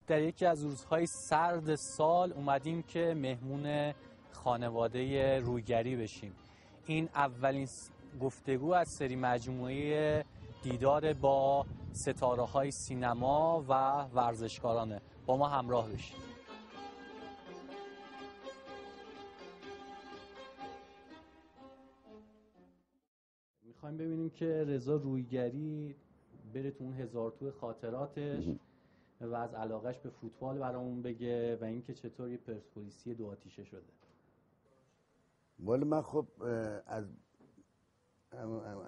در یکی از روزهای سرد سال اومدیم که مهمون خانواده رویگری بشیم. این اولین گفتگو از سری مجموعه دیدار با ستاره‌های سینما و ورزشکارانه. با ما همراه بشید. میخوایم ببینیم که رضا رویگری بره تو اون هزار تو خاطراتش و از علاقش به فوتبال برامون بگه و اینکه چطور یه پرسپولیسی دو آتیشه شده. والا من خب از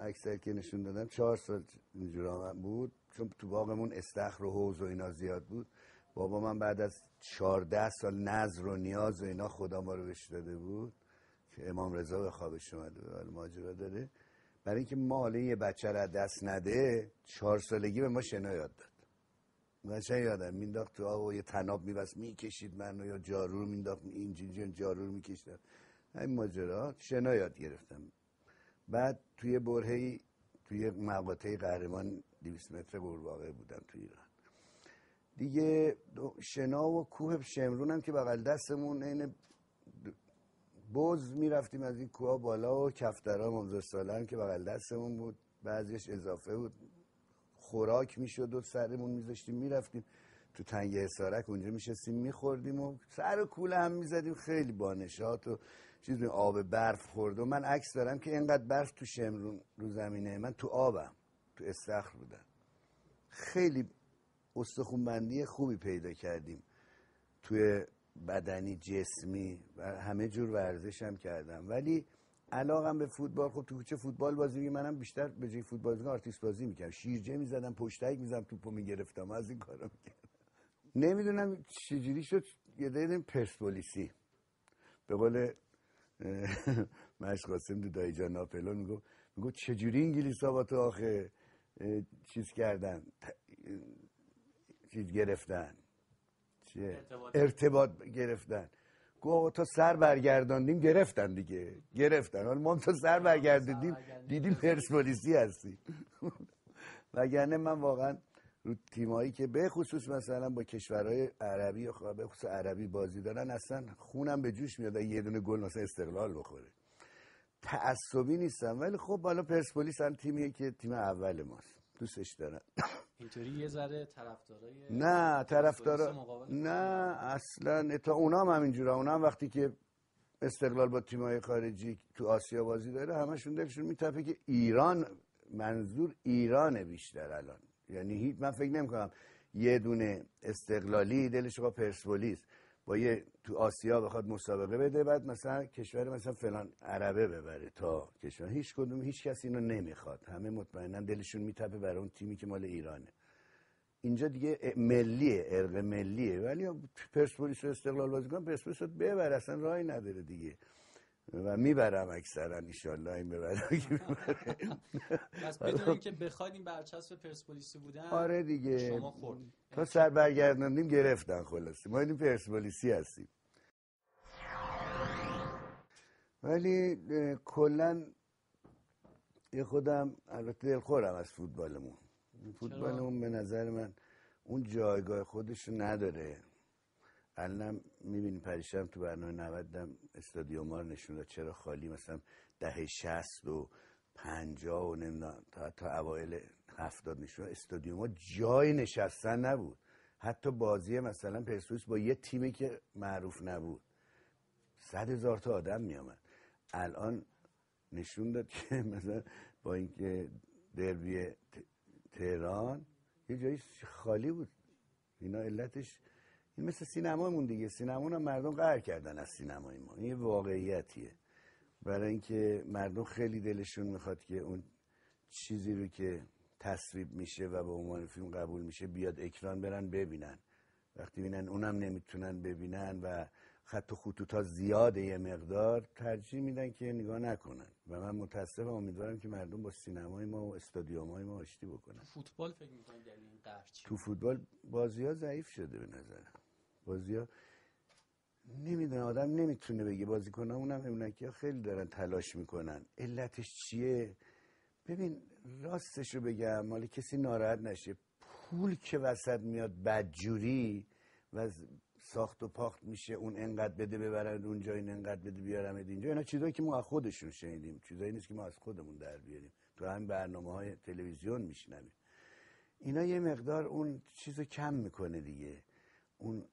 اکثر که نشون دادم 4 سال اینجورا بود، چون تو باغمون استخر و حوض و اینا زیاد بود. بابا من بعد از 14 سال نظر و نیاز و اینا خدا ما رو بهش داده بود که امام رضا به خوابش اومده ولی ماجرا داره. برای اینکه ما یه بچه رو دست نده 4 سالگی به ما شنا یاد داد. قشنگ یادم مینداخت تو آب و یه طناب میبست میکشید منو، یا جارو رو مینداخت اینجوری جارو رو میکشیدم. همین ماجرا شنا یاد گرفتم. بعد توی برهه‌ای توی مقاطع قهرمان 200 متر قورباغه بودم تو ایران دیگه. شنا و کوه شمرون هم که بغل دستمون این بز میرفتیم از این کوه بالا و کفترها ممزر سالن که بغل دستمون بود، بعضیش اضافه بود، خوراک میشد و سرمون میذاشتیم میرفتیم تو تنگه اسارک اونجا میشستیم میخوردیم و سر کوله هم میزدیم. خیلی با نشاط و چیز. آب برف خورد و من عکس دارم که اینقدر برف تو شمرون رو زمینه، من تو آبم تو استخر بودم. خیلی استخوان‌بندی خوبی پیدا کردیم توی بدنی جسمی و همه جور ورزش هم کردم. ولی علاقم به فوتبال، خب تو کوچه فوتبال بازی می‌کردم. منم بیشتر به جای فوتبال بازی آرتیست بازی می‌کردم. شیرجه می‌زدم، پشتک می‌زدم، توپو می‌گرفتم، از این کارا می‌کردم. نمیدونم چجوری شد یه دیدم پرسپولیسی. به قول مشق قاسم دایی جان ناپلون میگو چجوری انگلیس‌ها با تو آخه چیز کردن، چیز گرفتن، ارتباط گرفتن. گو تا سر برگرداندیم گرفتن دیگه، گرفتن. حالا ما تا سر برگرداندیم دیدیم پرسپولیسی هستی. وگرنه من واقعا رو تیمایی که به خصوص مثلا با کشورهای عربی یا به خصوص عربی بازی دارن اصلا خونم به جوش میاد یه دونه گل مثلا استقلال بخوره. تعصبی نیستم، ولی خب حالا پرسپولیس هم تیمیه که تیم اول ماست، دوستش دارم. اینطوری یه ذره طرفدارای نه طرفدارا نه اصلا، تا اونا هم همینجوره. اونا هم وقتی که استقلال با تیم‌های خارجی تو آسیا بازی داره همشون دلشون میتپه که ایران، منظور ایرانه بیشتر الان. یعنی من فکر نمی‌کنم یه دونه استقلالی دلش با پرسپولیس با یه تو آسیا بخواد مسابقه بده بعد مثلا کشور مثلا فلان عربه ببره تا کشور. هیچ کدوم هیچ کسی اینو نمیخواد. همه مطمئنا دلشون میتپه برای اون تیمی که مال ایرانه. اینجا دیگه ملیه، ارق ملیه. ولی پرسپولیس و استقلال بازی کنن، پرسپولیس رو ببر، اصلا راهی نداره دیگه. و میبرم اکثرا ان شاءالله این ببره. بس بدونین که بخواید این برچسب پرسپولیسی بودن. آره دیگه، شما خوردین تا سر برگرداندیم گرفتن. خلاص ما این پرسپولیسی هستیم. ولی کلا یه خودم البته دلخورم از فوتبالمون. فوتبالمون به نظر من اون جایگاه خودش نداره. الان میبینی پریشب تو برنامه 90 استادیوم ها رو نشون داد چرا خالی. مثلا دهه 60 و 50 و نمیدونم تا اوایل 70 نشون استادیوم ها جای نشستن نبود. حتی بازی مثلا پرسپولیس با یه تیمی که معروف نبود 100,000 تا آدم میامد. الان نشون داد که مثلا با اینکه دربی تهران یه جایی خالی بود. اینا علتش این مثل سینمامون دیگه. سینمامون هم مردم قهر کردن از سینمای ما. این یه واقعیتیه. برای اینکه مردم خیلی دلشون میخواد که اون چیزی رو که تصویب میشه و به عنوان فیلم قبول میشه بیاد اکران برن ببینن. وقتی ببینن اونم نمیتونن ببینن و خط و خطوطا زیاده یه مقدار، ترجیح میدن که نگاه نکنن. و من متاسفم، امیدوارم که مردم با سینمای ما و استادیومای ما آشتی بکنن. فوتبال فکر می‌کنید دلیل این قهر چیه؟ تو فوتبال بازی‌ها ضعیف شده به نظرم. بازی‌ها نمیدونم، آدم نمیتونه بگه. بازیکن‌ها اونم اونکی‌ها خیلی دارن تلاش میکنن. علتش چیه؟ ببین راستش رو بگم، مال کسی ناراحت نشه، پول که وسط میاد بدجوری و ساخت و پاخت میشه، اون انقدر بده ببرن اونجا، این انقدر بده بیارم اینجا. اینا چیزایی که ما از خودشون شنیدیم، چیزایی نیست که ما از خودمون در بیاریم، تو همین برنامه‌های تلویزیون میشنویم. اینا یه مقدار اون چیزو کم میکنه دیگه، اون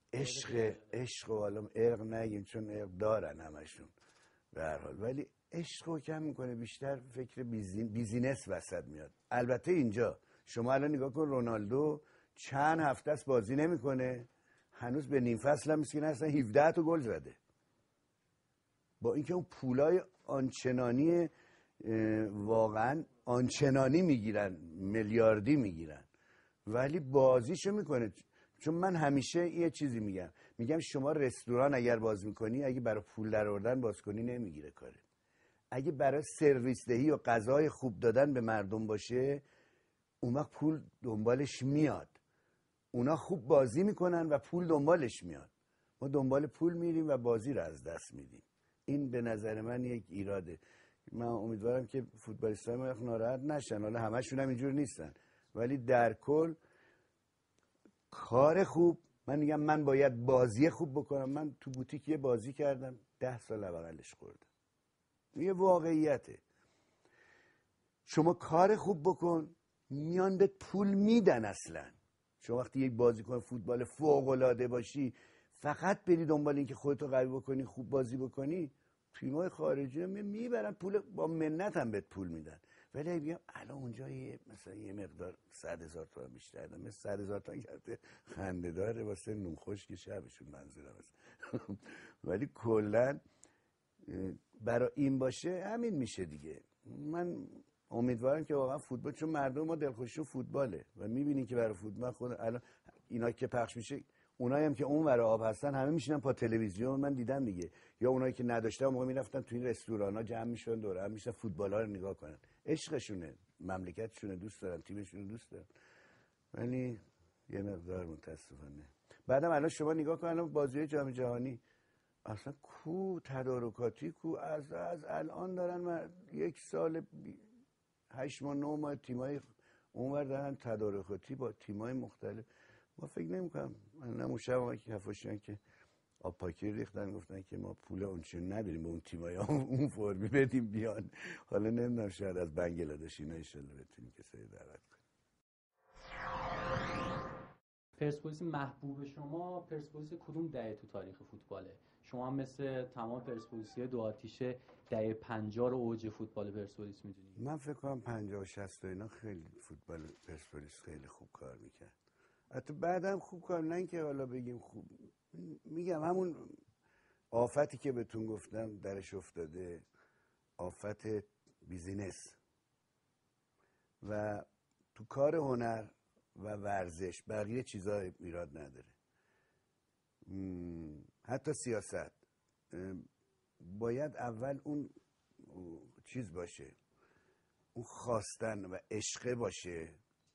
عشق و حالا ارق نگیم چون ارق دارن همشون به هر حال، ولی عشق رو کم میکنه، بیشتر فکر بیزینس وسط میاد. البته اینجا شما الان نگاه کن، رونالدو چند هفته است بازی نمیکنه، هنوز به نیم فصل هم مسکین اصلا 17 تا گل زده، با اینکه اون پولای آنچنانی واقعا آنچنانی میگیرن، میلیاردی میگیرن، ولی بازیشو میکنه. چون من همیشه یه چیزی میگم شما رستوران اگر باز میکنی، اگه برای پول در آوردن باز کنی نمیگیره کاره، اگه برای سرویس دهی و غذای خوب دادن به مردم باشه، اون وقت پول دنبالش میاد. اونا خوب بازی میکنن و پول دنبالش میاد، ما دنبال پول میریم و بازی رو از دست میدیم. این به نظر من یک ایراده. من امیدوارم که فوتبالیستای ما ناراحت نشن، حالا همشون هم اینجور نیستن، ولی در کل کار خوب، من میگم من باید بازی خوب بکنم. من تو بوتیک یه بازی کردم 10 سال بغلش خوردم، یه واقعیته. شما کار خوب بکن میان بهت پول میدن. اصلا شما وقتی یک بازیکن فوتبال فوق العاده باشی، فقط بری دنبال این که خودتو قوی بکنی، خوب بازی بکنی، تیم‌های خارجی میبرن پول، با منت هم بهت پول میدن. ولی میگم الان اونجا مثلا یه مقدار 100,000 تومان بیشتر دادن، مثل 100,000 تومان کرده خنده داره واسه نون خشک شبشون، منظورم است. ولی کلا برای این باشه همین میشه دیگه. من امیدوارم که واقعا فوتبال، چون مردم ما دلخوششون فوتباله و میبینین که برای فوتبال خود الان اینا که پخش میشه، اونایی هم که اون ور آب هستن همه میشینن پا تلویزیون، من دیدم دیگه، یا اونایی که نداشتن موقع میرفتن تو این رستورانا جمع میشدن دوره هم میشن فوتبالا رو نگاه کنن. عشقشونه، مملکتشونه، دوست دارن، تیمشون رو دوست دارن، ولی یه مقدار متاسفانه. بعدم الان شما نگاه کن، الان بازی جام جهانی اصلا کو تدارکاتی کو، از الان دارن یک سال 8 ماه 9 ماه تیمای اونور دارن تدارکاتی با تیمای مختلف. ما فکر نمی‌کنم، من اون شب که حفاشیان که آب پاکی ریختن گفتن که ما پول اونچه نداریم به اون تیمای اون فرمی بدیم بیان. حالا نمیدونم شاید از بنگلادش اینا ان شاءالله بتونیم کسایی دعوت کنیم. پرسپولیس محبوب شما پرسپولیس کدوم دهه تو تاریخ فوتباله؟ شما هم مثل تمام پرسپولیس‌های دو آتیشه دهه 50 رو اوج فوتبال پرسپولیس میدونید؟ من فکر کنم 50 و 60 اینا خیلی فوتبال پرسپولیس خیلی خوب کار میکرد. حتی بعدم خوب کار، نه اینکه حالا بگیم خوب، میگم همون آفتی که بهتون گفتم درش افتاده، آفت بیزینس و تو کار هنر و ورزش بقیه چیزا ایراد نداره. حتی سیاست باید اول اون چیز باشه، اون خواستن و عشقه باشه،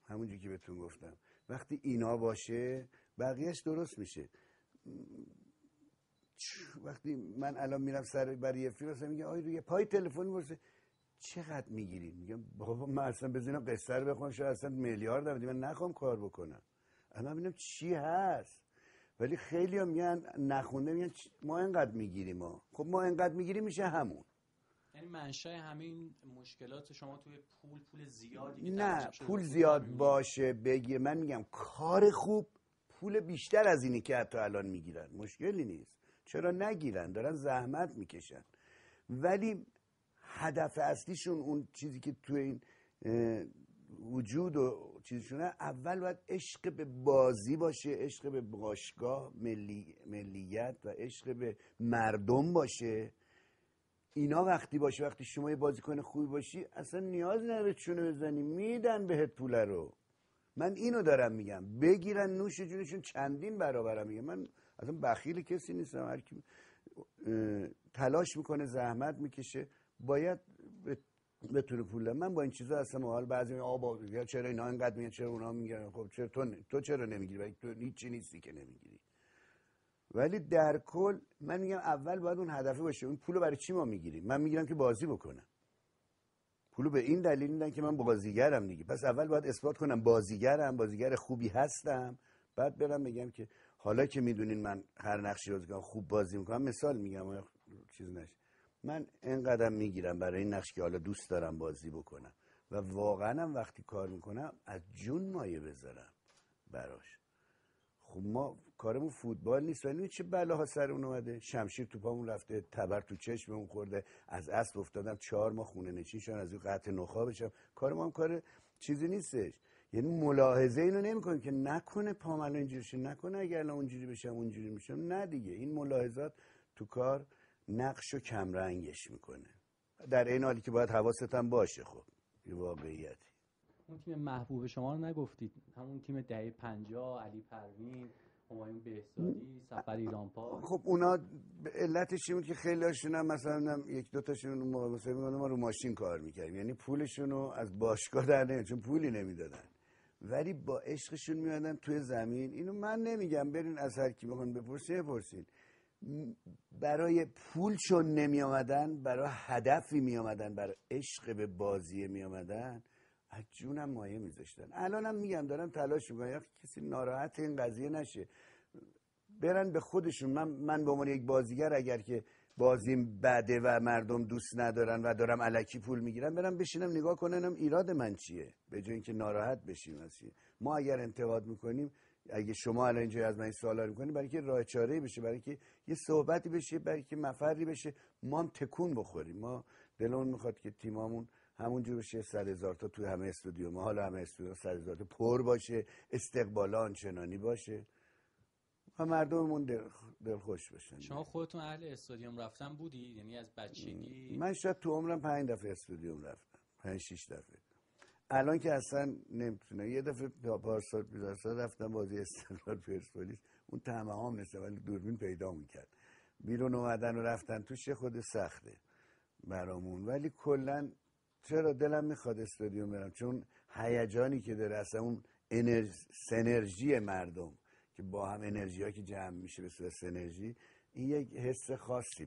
همونجوری که بهتون گفتم. وقتی اینا باشه بقیهش درست میشه. وقتی من الان میرم سر برای یه فیلم مثلا میگه آی روی پای تلفن واسه چقدر میگیری؟ میگم بابا من اصلا بزنم قصه رو بخونم شاید اصلا میلیارد بدم، من نخوام کار بکنم، اما ببینم چی هست. ولی خیلی هم میگن نخونده، میگن ما اینقدر میگیریم. ما خب ما اینقدر میگیریم میشه همون. یعنی منشأ همین مشکلات شما توی پول زیادی؟ نه پول زیاد باشه بگیر، من میگم کار خوب پول بیشتر از اینی که حتی الان میگیرن، مشکلی نیست، چرا نگیرن، دارن زحمت میکشن. ولی هدف اصلیشون اون چیزی که توی این وجود و چیزشونه، اول باید عشق به بازی باشه، عشق به باشگاه، ملیت و عشق به مردم باشه. اینا وقتی باشه، وقتی شما یه بازیکن خوبی باشی اصلا نیاز نداره چونه بزنی، میدن بهت پول رو. من اینو دارم میگم، بگیرن نوش جونشون چندین برابرم. میگم من اصلا بخیل کسی نیستم، هر کی تلاش میکنه زحمت میکشه باید بتونه پول. من با این چیزا اصلا حال بعضی میگن چرا اینا اینقدر میگن، چرا اونا میگن، خب چرا تو چرا نمیگیری؟ ولی تو هیچی نیستی که نمیگیری. ولی در کل من میگم اول باید اون هدفه باشه. اون پولو برای چی ما میگیریم؟ من میگیرم که بازی بکنم. پولو به این دلیل میدن که من بازیگرم دیگه. پس اول باید اثبات کنم بازیگرم، بازیگر خوبی هستم، بعد برم بگم که حالا که میدونین من هر نقشی بازی کنم خوب بازی میکنم، مثال میگم چیز نشه، من اینقدر میگیرم برای این نقش که حالا دوست دارم بازی بکنم و واقعا هم وقتی کار میکنم از جون مایه بذارم براش. خب ما کارمون فوتبال نیست ولی چه بلاها سرمون اومده، شمشیر تو پامون رفته، تبر تو چشممون خورده، از اسب افتادم 4 ماه خونه نشین شدم، از این قطع نخا بشم. کار ما هم کار چیزی نیستش. یعنی ملاحظه اینو نمی‌کنیم که نکنه پام الان اینجوری شه، نکنه اگه الان اونجوری بشم اونجوری میشم. نه دیگه، این ملاحظات تو کار نقشو کم رنگش میکنه، در این حالی که باید حواست هم باشه. خب این واقعیتی. اون تیم محبوب شما رو نگفتید، همون تیم دهه 50، علی پروین، همایون بهزادی، سفر ایرانپاک. خب اونا علتش این بود که خیلی هاشون هم مثلا یک دو تاشون اون موقع مثلا ما رو ماشین کار میکردیم، یعنی پولشون رو از باشگاه در نمیاد چون پولی نمیدادن، ولی با عشقشون میادن توی زمین. اینو من نمیگم برین از هر کی بخوان بپرسین، برای پول چون نمی آمدن، برای هدفی می آمدن، برای عشق به بازی می آمدن، از جونم مایه میذاشتن. الانم میگم دارم تلاش میکنم یا کسی ناراحت این قضیه نشه، برن به خودشون. من به عنوان یک بازیگر اگر که بازیم بده و مردم دوست ندارن و دارم الکی پول میگیرم، برم بشینم نگاه کنم ایراد من چیه، به جای اینکه ناراحت بشیم. ما اگر انتقاد میکنیم، اگه شما الان اینجا از من این سوالا رو میکنید، برای که راه چاره‌ای بشه، برای که یه صحبتی بشه، برای که مفری بشه، ما هم تکون بخوریم. ما دلمون میخواد که تیمامون همونجور بشه 100,000 تا توی همه استودیو، ما حالا همه استودیو 100,000 تا پر باشه، استقبال آنچنانی باشه و مردممون دلخوش بشن. شما خودتون اهل استادیوم رفتن بودی؟ یعنی از بچگی؟ من شاید تو عمرم 5 دفعه استودیوم رفتم، 5-6 دفعه. الان که اصلا نمیتونم. یه دفعه پارسال رفتم بازی استقلال پرسپولیس، اون طعمه‌هام مثل ولی دوربین پیدا میکرد، بیرون اومدن و رفتن توش خود سخته برامون، ولی کلا چرا دلم میخواد استادیوم برم، چون هیجانی که داره، اصلا اون سنرژی مردم که با هم، انرژی ها که جمع میشه به صورت سنرژی، این یک حس خاصی